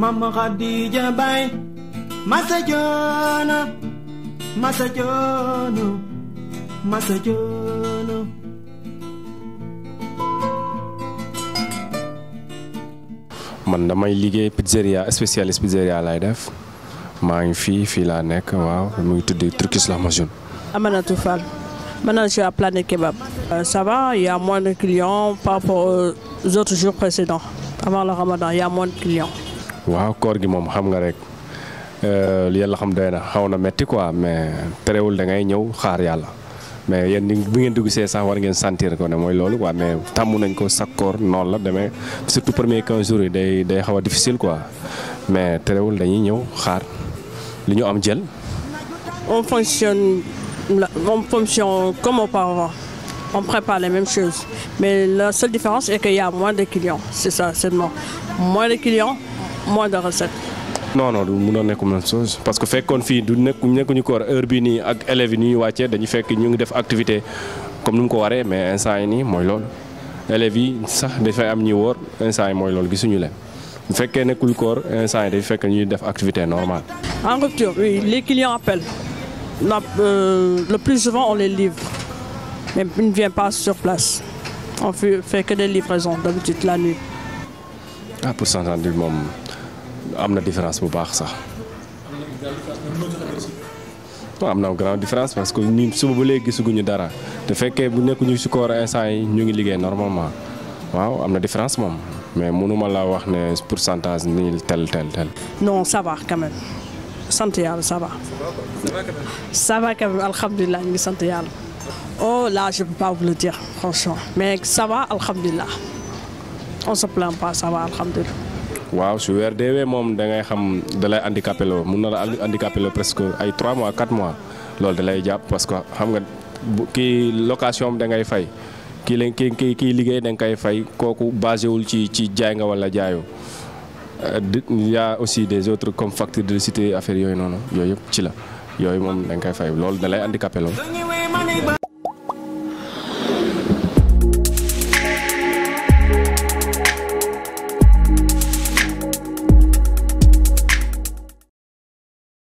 Mama Khadija Bay Masajono Masajono Masajono. Man damay liggéey pizzeria spécialiste pizzeria lay def maa ngi fii laa nekk waaw muy tudd Turkish Lahmacun. Amanatou Fall. Maintenant, je suis à Planet Kebab. Ça va, il y a moins de clients par rapport aux autres jours précédents. Avant le Ramadan, il y a moins de clients. waaw koor gi moom xam nga rek li yàlla xam doy na xaw na metti quoi mais terewul da ngay ñëw xaar yàlla mais yéen bu ngeen dugg see sax war ngeen sentir ko ne mooy loolu quoi mais tàmm nañ ko chaque koor noonu la demee surtout premier 15 jours yi day xaw a difficile quoi mais terewul dañuy ñëw xaar li ñu am jël. On fonctionne comme auparavant. On prépare les mêmes choses. Mais la seule différence est qu'il y a moins de clients. C'est ça seulement. Moins de clients, moins de recettes. non du mënoon nekk même chose parce que fekkoon fii du nekkuñu koor heure bii nii ak élèves yi ni ñuy wàccee dañu fekk ñu ngi def activité comme ni mu ko waree mais instant yi nii mooy loolu élèves yi sax dafay am ñuy woor instant yi mooy loolu gisuñu leen bu fekkee nekkul koor instant yi day fekk ñuy def activité normale. En rupture, oui, les clients appellent. Le plus souvent, on les livre. Mais ils ne viennent pas sur place. On fait que des livraisons d'habitude la nuit. Pourcentage bi moom am na différence bu baax sax. am na grande différence parce que ñun suba ba léegi gisaguñu dara te fekkee bu nekkuñu si koor instant yi ñu ngi liggéey normalement waaw am na différence moom mais mënuma la wax ne pourcentage nii tel. Non, ça va quand même. Sant Yàlla, ça va. Ça va quand même, alhamdulillah, ñu ngi sant Yàlla. Oh là, je ne peux pas vous le dire, franchement. Mais ça va, alhamdulillah. On ne se plaint pas, ça va, alhamdulillah. waaw su weer deewee moom da ngay xam da lay handicapé loo mun na la handicapé loo presque ay 3 mois 4 mois loolu da lay jàpp parce que xam nga kii location am da ngay fay kii liggéey da nga koy fay kooku basé wul ci jaay nga wala jaayoo. Il y a aussi des autres comme facture de cité affaire yooyu noonu yooyu yëpp ci la yooyu moom da nga koy fay loolu da lay handicapé loo.